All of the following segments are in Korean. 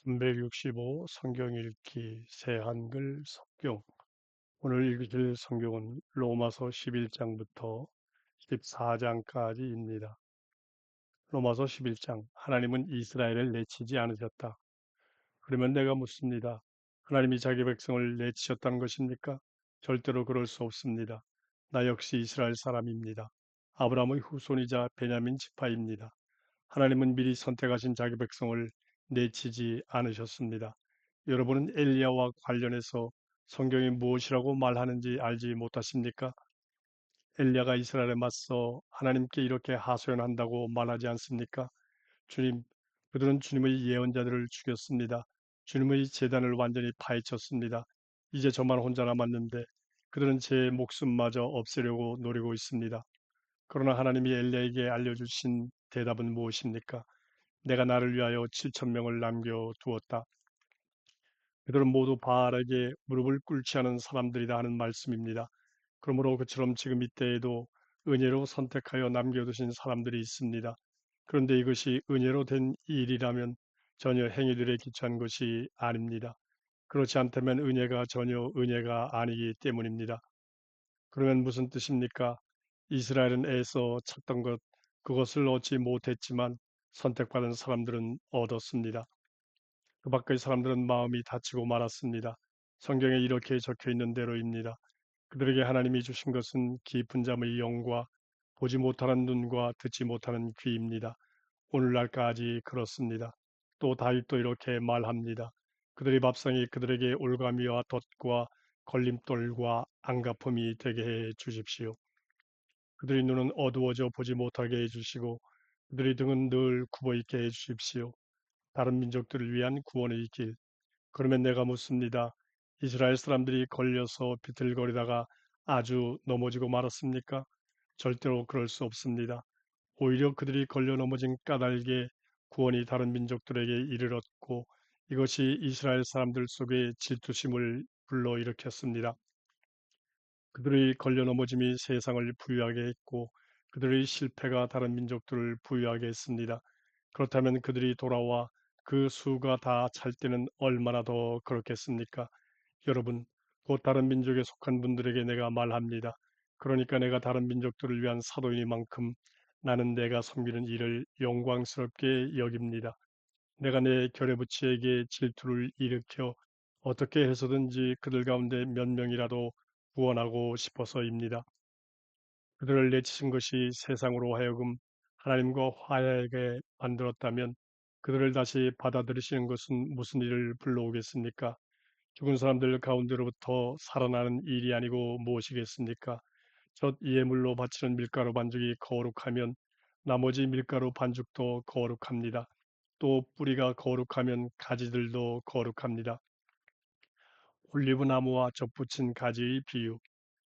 365 성경 읽기 새한글 성경. 오늘 읽으실 성경은 로마서 11장부터 14장까지입니다. 로마서 11장. 하나님은 이스라엘을 내치지 않으셨다. 그러면 내가 묻습니다. 하나님이 자기 백성을 내치셨다는 것입니까? 절대로 그럴 수 없습니다. 나 역시 이스라엘 사람입니다. 아브라함의 후손이자 베냐민 지파입니다. 하나님은 미리 선택하신 자기 백성을 내치지 않으셨습니다. 여러분은 엘리야와 관련해서 성경이 무엇이라고 말하는지 알지 못하십니까? 엘리야가 이스라엘에 맞서 하나님께 이렇게 하소연한다고 말하지 않습니까? 주님, 그들은 주님의 예언자들을 죽였습니다. 주님의 제단을 완전히 파헤쳤습니다. 이제 저만 혼자 남았는데 그들은 제 목숨마저 없애려고 노리고 있습니다. 그러나 하나님이 엘리야에게 알려주신 대답은 무엇입니까? 내가 나를 위하여 7천 명을 남겨두었다. 그들은 모두 바알에게 무릎을 꿇지 않은 사람들이다 하는 말씀입니다. 그러므로 그처럼 지금 이때에도 은혜로 선택하여 남겨두신 사람들이 있습니다. 그런데 이것이 은혜로 된 일이라면 전혀 행위들에 기초한 것이 아닙니다. 그렇지 않다면 은혜가 전혀 은혜가 아니기 때문입니다. 그러면 무슨 뜻입니까? 이스라엘은 애써 찾던 것, 그것을 얻지 못했지만 선택받은 사람들은 얻었습니다. 그 밖의 사람들은 마음이 다치고 말았습니다. 성경에 이렇게 적혀 있는 대로입니다. 그들에게 하나님이 주신 것은 깊은 잠의 영과 보지 못하는 눈과 듣지 못하는 귀입니다. 오늘날까지 그렇습니다. 또 다윗도 이렇게 말합니다. 그들의 밥상이 그들에게 올가미와 덫과 걸림돌과 안가품이 되게 해 주십시오. 그들의 눈은 어두워져 보지 못하게 해주시고 그들의 등은 늘 굽어 있게 해주십시오. 다른 민족들을 위한 구원의 길. 그러면 내가 묻습니다. 이스라엘 사람들이 걸려서 비틀거리다가 아주 넘어지고 말았습니까? 절대로 그럴 수 없습니다. 오히려 그들이 걸려 넘어진 까닭에 구원이 다른 민족들에게 이르렀고 이것이 이스라엘 사람들 속에 질투심을 불러일으켰습니다. 그들의 걸려 넘어짐이 세상을 부유하게 했고 그들의 실패가 다른 민족들을 부유하게 했습니다. 그렇다면 그들이 돌아와 그 수가 다 찰 때는 얼마나 더 그렇겠습니까? 여러분, 곧 다른 민족에 속한 분들에게 내가 말합니다. 그러니까 내가 다른 민족들을 위한 사도이니만큼 나는 내가 섬기는 일을 영광스럽게 여깁니다. 내가 내 결의부치에게 질투를 일으켜 어떻게 해서든지 그들 가운데 몇 명이라도 구원하고 싶어서입니다. 그들을 내치신 것이 세상으로 하여금 하나님과 화해하게 만들었다면 그들을 다시 받아들이시는 것은 무슨 일을 불러오겠습니까? 죽은 사람들 가운데로부터 살아나는 일이 아니고 무엇이겠습니까? 첫 예물로 바치는 밀가루 반죽이 거룩하면 나머지 밀가루 반죽도 거룩합니다. 또 뿌리가 거룩하면 가지들도 거룩합니다. 올리브 나무와 접붙인 가지의 비유.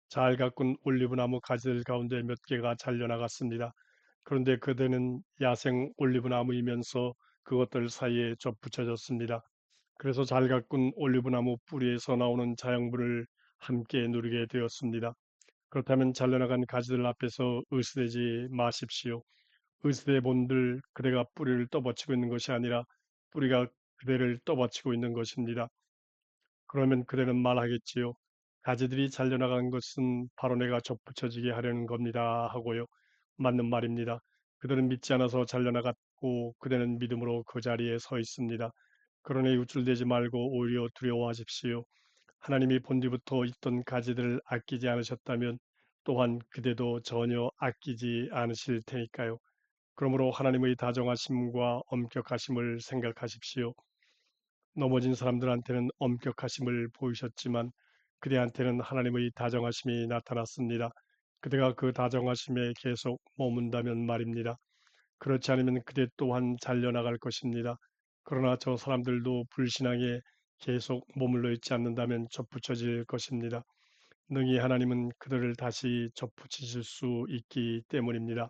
잘 가꾼 올리브 나무 가지들 가운데 몇 개가 잘려나갔습니다. 그런데 그대는 야생 올리브 나무이면서 그것들 사이에 접붙여졌습니다. 그래서 잘 가꾼 올리브 나무 뿌리에서 나오는 자양분을 함께 누리게 되었습니다. 그렇다면 잘려나간 가지들 앞에서 의스대지 마십시오. 의스대 본들 그대가 뿌리를 떠받치고 있는 것이 아니라 뿌리가 그대를 떠받치고 있는 것입니다. 그러면 그대는 말하겠지요. 가지들이 잘려나간 것은 바로 내가 접붙여지게 하려는 겁니다. 하고요. 맞는 말입니다. 그들은 믿지 않아서 잘려나갔고 그대는 믿음으로 그 자리에 서 있습니다. 그러니 우쭐대지 말고 오히려 두려워하십시오. 하나님이 본디부터 있던 가지들을 아끼지 않으셨다면 또한 그대도 전혀 아끼지 않으실 테니까요. 그러므로 하나님의 다정하심과 엄격하심을 생각하십시오. 넘어진 사람들한테는 엄격하심을 보이셨지만 그대한테는 하나님의 다정하심이 나타났습니다. 그대가 그 다정하심에 계속 머문다면 말입니다. 그렇지 않으면 그대 또한 잘려나갈 것입니다. 그러나 저 사람들도 불신앙에 계속 머물러 있지 않는다면 접붙여질 것입니다. 능히 하나님은 그들을 다시 접붙이실 수 있기 때문입니다.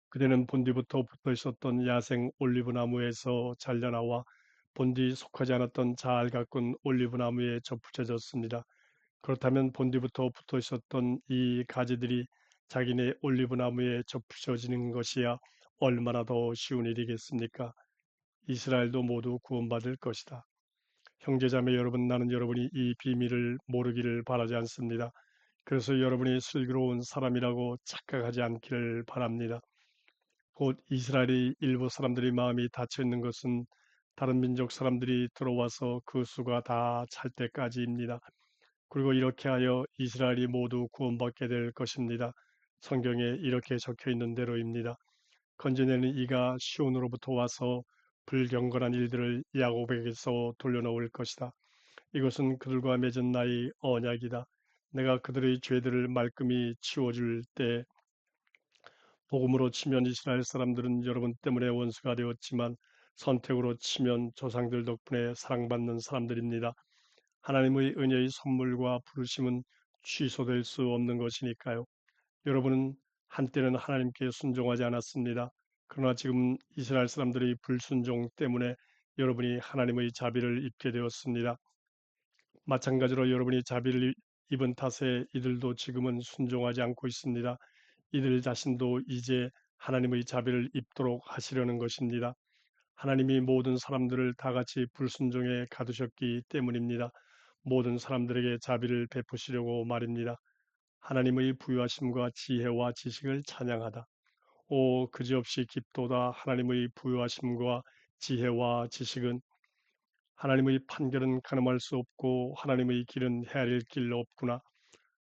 그대는 본디부터 붙어 있었던 야생 올리브 나무에서 잘려나와 본디 속하지 않았던 잘 가꾼 올리브 나무에 접붙여졌습니다. 그렇다면 본디부터 붙어 있었던 이 가지들이 자기네 올리브 나무에 접붙여지는 것이야 얼마나 더 쉬운 일이겠습니까? 이스라엘도 모두 구원받을 것이다. 형제자매 여러분, 나는 여러분이 이 비밀을 모르기를 바라지 않습니다. 그래서 여러분이 슬기로운 사람이라고 착각하지 않기를 바랍니다. 곧 이스라엘의 일부 사람들의 마음이 닫혀 있는 것은 다른 민족 사람들이 들어와서 그 수가 다 찰 때까지입니다. 그리고 이렇게 하여 이스라엘이 모두 구원받게 될 것입니다. 성경에 이렇게 적혀 있는 대로입니다. 건지내는 이가 시온으로부터 와서 불경건한 일들을 야곱에게서 돌려놓을 것이다. 이것은 그들과 맺은 나의 언약이다. 내가 그들의 죄들을 말끔히 치워줄 때 복음으로 치면 이스라엘 사람들은 여러분 때문에 원수가 되었지만 선택으로 치면 조상들 덕분에 사랑받는 사람들입니다. 하나님의 은혜의 선물과 부르심은 취소될 수 없는 것이니까요. 여러분은 한때는 하나님께 순종하지 않았습니다. 그러나 지금 이스라엘 사람들의 불순종 때문에 여러분이 하나님의 자비를 입게 되었습니다. 마찬가지로 여러분이 자비를 입은 탓에 이들도 지금은 순종하지 않고 있습니다. 이들 자신도 이제 하나님의 자비를 입도록 하시려는 것입니다. 하나님이 모든 사람들을 다 같이 불순종에 가두셨기 때문입니다. 모든 사람들에게 자비를 베푸시려고 말입니다. 하나님의 부유하심과 지혜와 지식을 찬양하다. 오, 그지없이 깊도다. 하나님의 부유하심과 지혜와 지식은 하나님의 판결은 가늠할 수 없고 하나님의 길은 헤아릴 길 없구나.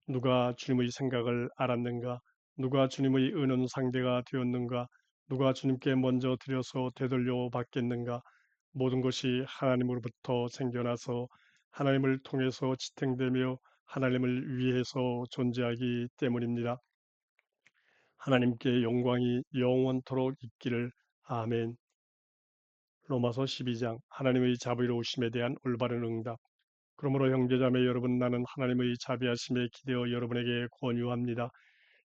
누가 주님의 생각을 알았는가? 누가 주님의 의논 상대가 되었는가? 누가 주님께 먼저 드려서 되돌려 받겠는가? 모든 것이 하나님으로부터 생겨나서 하나님을 통해서 지탱되며 하나님을 위해서 존재하기 때문입니다. 하나님께 영광이 영원토록 있기를. 아멘. 로마서 12장 하나님의 자비로우심에 대한 올바른 응답. 그러므로 형제자매 여러분, 나는 하나님의 자비하심에 기대어 여러분에게 권유합니다.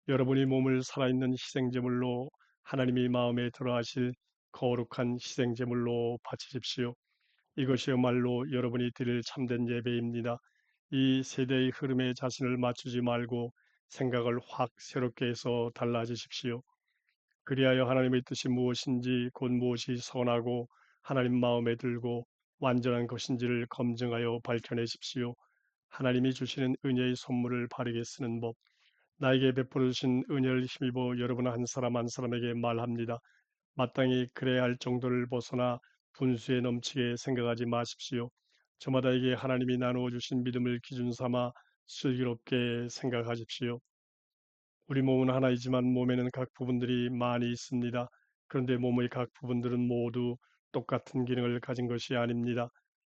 여러분이 몸을 살아있는 희생제물로 하나님이 마음에 들어하실 거룩한 희생제물로 바치십시오. 이것이야말로 여러분이 드릴 참된 예배입니다. 이 세대의 흐름에 자신을 맞추지 말고 생각을 확 새롭게 해서 달라지십시오. 그리하여 하나님의 뜻이 무엇인지, 곧 무엇이 선하고 하나님 마음에 들고 완전한 것인지를 검증하여 밝혀내십시오. 하나님이 주시는 은혜의 선물을 바르게 쓰는 법. 나에게 베풀어 주신 은혜를 힘입어 여러분 한 사람 한 사람에게 말합니다. 마땅히 그래야 할 정도를 벗어나 분수에 넘치게 생각하지 마십시오. 저마다에게 하나님이 나누어 주신 믿음을 기준 삼아 슬기롭게 생각하십시오. 우리 몸은 하나이지만 몸에는 각 부분들이 많이 있습니다. 그런데 몸의 각 부분들은 모두 똑같은 기능을 가진 것이 아닙니다.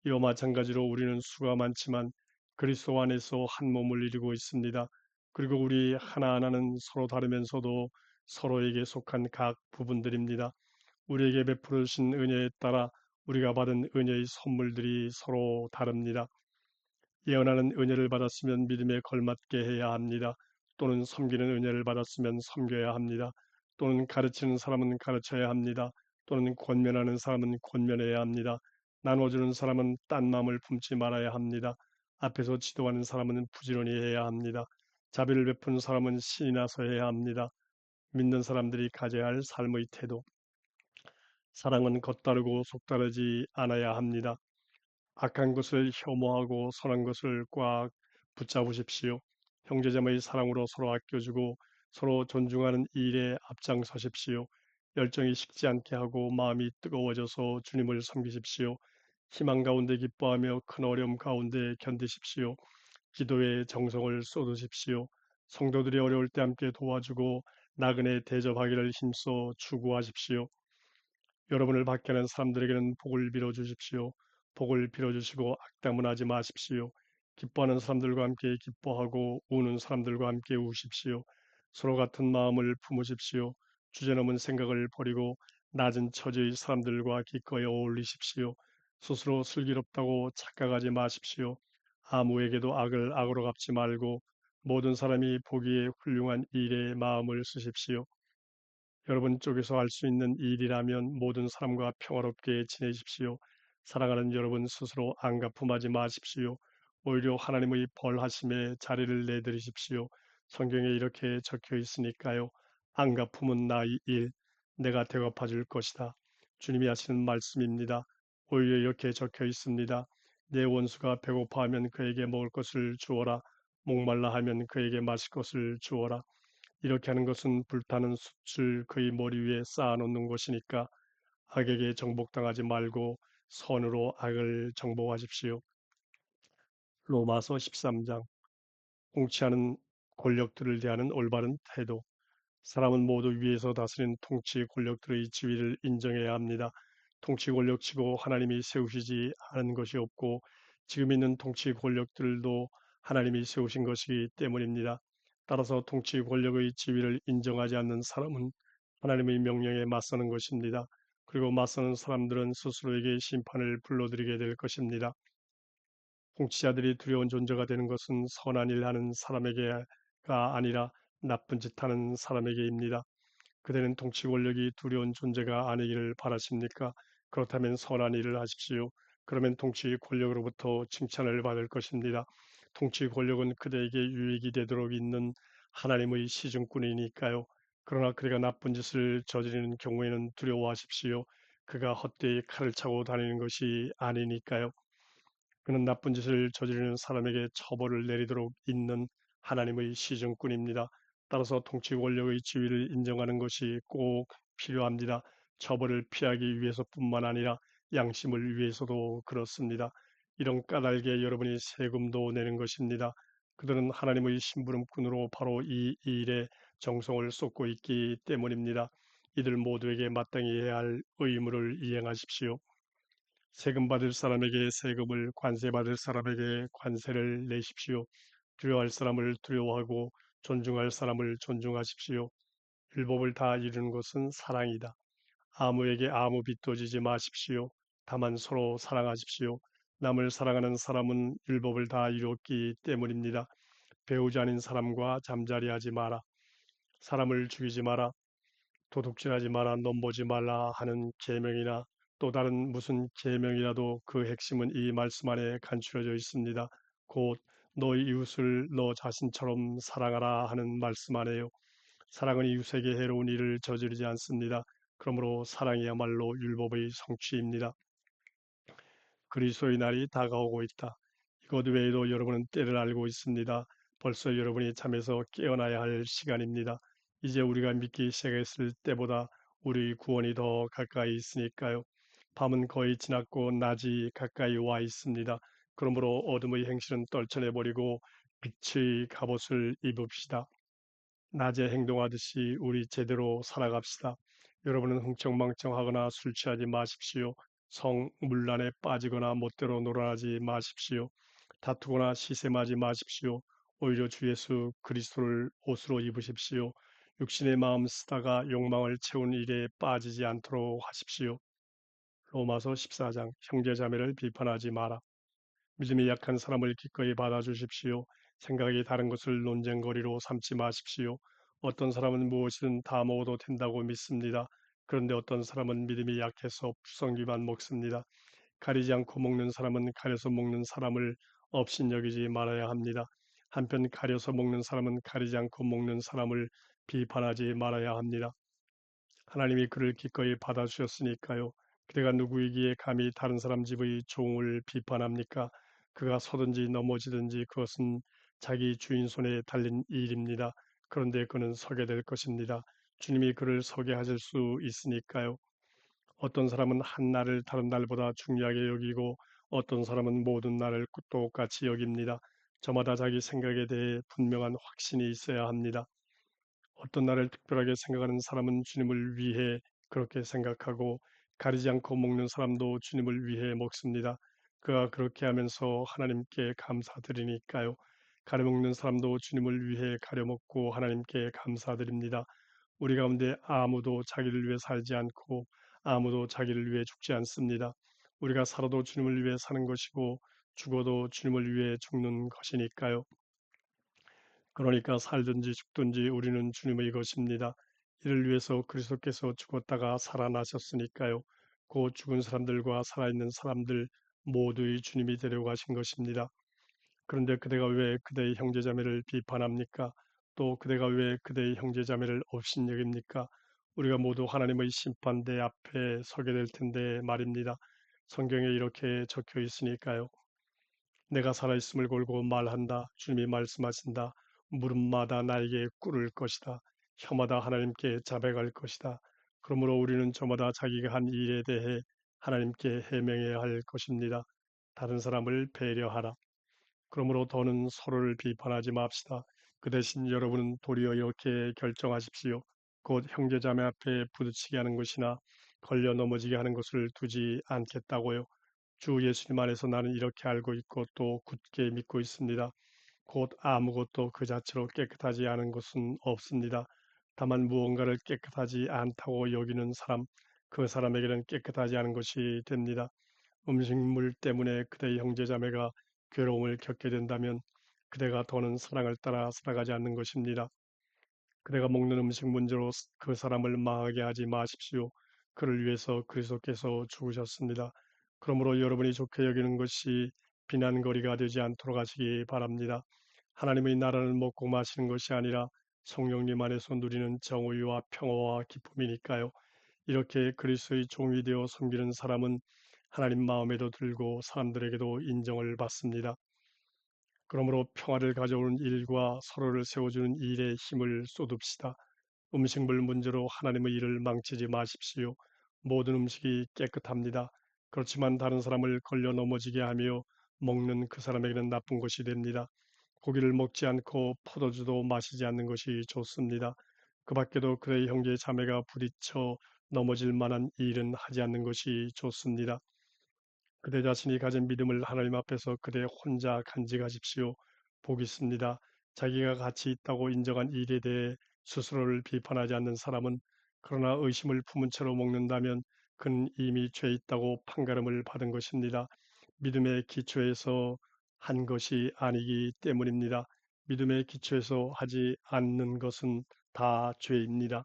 이와 마찬가지로 우리는 수가 많지만 그리스도 안에서 한 몸을 이루고 있습니다. 그리고 우리 하나하나는 서로 다르면서도 서로에게 속한 각 부분들입니다. 우리에게 베풀어 주신 은혜에 따라 우리가 받은 은혜의 선물들이 서로 다릅니다. 예언하는 은혜를 받았으면 믿음에 걸맞게 해야 합니다. 또는 섬기는 은혜를 받았으면 섬겨야 합니다. 또는 가르치는 사람은 가르쳐야 합니다. 또는 권면하는 사람은 권면해야 합니다. 나눠주는 사람은 딴 마음을 품지 말아야 합니다. 앞에서 지도하는 사람은 부지런히 해야 합니다. 자비를 베푼 사람은 신이 나서 해야 합니다. 믿는 사람들이 가져야 할 삶의 태도. 사랑은 겉다르고 속다르지 않아야 합니다. 악한 것을 혐오하고 선한 것을 꽉 붙잡으십시오. 형제자매의 사랑으로 서로 아껴주고 서로 존중하는 일에 앞장서십시오. 열정이 식지 않게 하고 마음이 뜨거워져서 주님을 섬기십시오. 희망 가운데 기뻐하며 큰 어려움 가운데 견디십시오. 기도에 정성을 쏟으십시오. 성도들이 어려울 때 함께 도와주고 나그네 대접하기를 힘써 추구하십시오. 여러분을 받게하는 사람들에게는 복을 빌어 주십시오. 복을 빌어 주시고 악담은 하지 마십시오. 기뻐하는 사람들과 함께 기뻐하고 우는 사람들과 함께 우십시오. 서로 같은 마음을 품으십시오. 주제넘은 생각을 버리고 낮은 처지의 사람들과 기꺼이 어울리십시오. 스스로 슬기롭다고 착각하지 마십시오. 아무에게도 악을 악으로 갚지 말고 모든 사람이 보기에 훌륭한 일에 마음을 쓰십시오. 여러분 쪽에서 할 수 있는 일이라면 모든 사람과 평화롭게 지내십시오. 사랑하는 여러분 스스로 안갚음하지 마십시오. 오히려 하나님의 벌하심에 자리를 내드리십시오. 성경에 이렇게 적혀 있으니까요. 안갚음은 나의 일, 내가 대갚아 줄 것이다. 주님이 하시는 말씀입니다. 오히려 이렇게 적혀 있습니다. 내 원수가 배고파하면 그에게 먹을 것을 주어라. 목말라 하면 그에게 마실 것을 주어라. 이렇게 하는 것은 불타는 숯을 그의 머리 위에 쌓아놓는 것이니까 악에게 정복당하지 말고 선으로 악을 정복하십시오. 로마서 13장. 통치하는 권력들을 대하는 올바른 태도. 사람은 모두 위에서 다스리는 통치 권력들의 지위를 인정해야 합니다. 통치 권력치고 하나님이 세우시지 않은 것이 없고 지금 있는 통치 권력들도 하나님이 세우신 것이기 때문입니다. 따라서 통치 권력의 지위를 인정하지 않는 사람은 하나님의 명령에 맞서는 것입니다. 그리고 맞서는 사람들은 스스로에게 심판을 불러들이게 될 것입니다. 통치자들이 두려운 존재가 되는 것은 선한 일 하는 사람에게가 아니라 나쁜 짓 하는 사람에게입니다. 그대는 통치 권력이 두려운 존재가 아니기를 바라십니까? 그렇다면 선한 일을 하십시오. 그러면 통치 권력으로부터 칭찬을 받을 것입니다. 통치 권력은 그대에게 유익이 되도록 있는 하나님의 시중꾼이니까요. 그러나 그대가 나쁜 짓을 저지르는 경우에는 두려워하십시오. 그가 헛되이 칼을 차고 다니는 것이 아니니까요. 그는 나쁜 짓을 저지르는 사람에게 처벌을 내리도록 있는 하나님의 시정꾼입니다. 따라서 통치 권력의 지위를 인정하는 것이 꼭 필요합니다. 처벌을 피하기 위해서뿐만 아니라 양심을 위해서도 그렇습니다. 이런 까닭에 여러분이 세금도 내는 것입니다. 그들은 하나님의 심부름꾼으로 바로 이 일에 정성을 쏟고 있기 때문입니다. 이들 모두에게 마땅히 해야 할 의무를 이행하십시오. 세금 받을 사람에게 세금을, 관세 받을 사람에게 관세를 내십시오. 두려워할 사람을 두려워하고 존중할 사람을 존중하십시오. 율법을 다 이루는 것은 사랑이다. 아무에게 아무 빚도 지지 마십시오. 다만 서로 사랑하십시오. 남을 사랑하는 사람은 율법을 다 이루었기 때문입니다. 배우지 않은 사람과 잠자리하지 마라. 사람을 죽이지 마라. 도둑질하지 마라, 넘보지 말라 하는 계명이나 또 다른 무슨 계명이라도 그 핵심은 이 말씀 안에 간추려져 있습니다. 곧 너희 이웃을 너 자신처럼 사랑하라 하는 말씀 안에요. 사랑은 이웃에게 해로운 일을 저지르지 않습니다. 그러므로 사랑이야말로 율법의 성취입니다. 그리스도의 날이 다가오고 있다. 이것 외에도 여러분은 때를 알고 있습니다. 벌써 여러분이 잠에서 깨어나야 할 시간입니다. 이제 우리가 믿기 시작했을 때보다 우리 구원이 더 가까이 있으니까요. 밤은 거의 지났고 낮이 가까이 와 있습니다. 그러므로 어둠의 행실은 떨쳐내버리고 빛의 갑옷을 입읍시다. 낮에 행동하듯이 우리 제대로 살아갑시다. 여러분은 흥청망청하거나 술 취하지 마십시오. 성문란에 빠지거나 멋대로 놀아나지 마십시오. 다투거나 시샘하지 마십시오. 오히려 주 예수 그리스도를 옷으로 입으십시오. 육신의 마음 쓰다가 욕망을 채운 일에 빠지지 않도록 하십시오. 로마서 14장 형제자매를 비판하지 마라. 믿음이 약한 사람을 기꺼이 받아주십시오. 생각이 다른 것을 논쟁거리로 삼지 마십시오. 어떤 사람은 무엇이든 다 먹어도 된다고 믿습니다. 그런데 어떤 사람은 믿음이 약해서 푸성기만 먹습니다. 가리지 않고 먹는 사람은 가려서 먹는 사람을 업신여기지 말아야 합니다. 한편 가려서 먹는 사람은 가리지 않고 먹는 사람을 비판하지 말아야 합니다. 하나님이 그를 기꺼이 받아주셨으니까요. 그대가 누구이기에 감히 다른 사람 집의 종을 비판합니까? 그가 서든지 넘어지든지 그것은 자기 주인 손에 달린 일입니다. 그런데 그는 서게 될 것입니다. 주님이 그를 서게 하실 수 있으니까요. 어떤 사람은 한 날을 다른 날보다 중요하게 여기고 어떤 사람은 모든 날을 똑같이 여깁니다. 저마다 자기 생각에 대해 분명한 확신이 있어야 합니다. 어떤 날을 특별하게 생각하는 사람은 주님을 위해 그렇게 생각하고 가리지 않고 먹는 사람도 주님을 위해 먹습니다. 그가 그렇게 하면서 하나님께 감사드리니까요. 가려 먹는 사람도 주님을 위해 가려 먹고 하나님께 감사드립니다. 우리 가운데 아무도 자기를 위해 살지 않고 아무도 자기를 위해 죽지 않습니다. 우리가 살아도 주님을 위해 사는 것이고 죽어도 주님을 위해 죽는 것이니까요. 그러니까 살든지 죽든지 우리는 주님의 것입니다. 이를 위해서 그리스도께서 죽었다가 살아나셨으니까요. 곧 죽은 사람들과 살아있는 사람들 모두의 주님이 데려가신 것입니다. 그런데 그대가 왜 그대의 형제자매를 비판합니까? 또 그대가 왜 그대의 형제자매를 업신여깁니까? 우리가 모두 하나님의 심판대 앞에 서게 될 텐데 말입니다. 성경에 이렇게 적혀 있으니까요. 내가 살아있음을 걸고 말한다. 주님이 말씀하신다. 물음마다 나에게 꿇을 것이다. 혀마다 하나님께 자백할 것이다. 그러므로 우리는 저마다 자기가 한 일에 대해 하나님께 해명해야 할 것입니다. 다른 사람을 배려하라. 그러므로 더는 서로를 비판하지 맙시다. 그 대신 여러분은 도리어 이렇게 결정하십시오. 곧 형제자매 앞에 부딪히게 하는 것이나 걸려 넘어지게 하는 것을 두지 않겠다고요. 주 예수님 안에서 나는 이렇게 알고 있고 또 굳게 믿고 있습니다. 곧 아무것도 그 자체로 깨끗하지 않은 것은 없습니다. 다만 무언가를 깨끗하지 않다고 여기는 사람, 그 사람에게는 깨끗하지 않은 것이 됩니다. 음식물 때문에 그대의 형제자매가 괴로움을 겪게 된다면 그대가 더는 사랑을 따라 살아가지 않는 것입니다. 그대가 먹는 음식 문제로 그 사람을 망하게 하지 마십시오. 그를 위해서 그리스도께서 죽으셨습니다. 그러므로 여러분이 좋게 여기는 것이 비난거리가 되지 않도록 하시기 바랍니다. 하나님의 나라는 먹고 마시는 것이 아니라 성령님 안에서 누리는 정의와 평화와 기쁨이니까요. 이렇게 그리스도의 종이 되어 섬기는 사람은 하나님 마음에도 들고 사람들에게도 인정을 받습니다. 그러므로 평화를 가져오는 일과 서로를 세워주는 일에 힘을 쏟읍시다. 음식물 문제로 하나님의 일을 망치지 마십시오. 모든 음식이 깨끗합니다. 그렇지만 다른 사람을 걸려 넘어지게 하며 먹는 그 사람에게는 나쁜 것이 됩니다. 고기를 먹지 않고 포도주도 마시지 않는 것이 좋습니다. 그 밖에도 그의 형제 자매가 부딪혀 넘어질 만한 일은 하지 않는 것이 좋습니다. 그대 자신이 가진 믿음을 하나님 앞에서 그대 혼자 간직하십시오. 복이 있습니다. 자기가 가치 있다고 인정한 일에 대해 스스로를 비판하지 않는 사람은 그러나 의심을 품은 채로 먹는다면 그는 이미 죄 있다고 판가름을 받은 것입니다. 믿음의 기초에서 한 것이 아니기 때문입니다. 믿음의 기초에서 하지 않는 것은 다 죄입니다.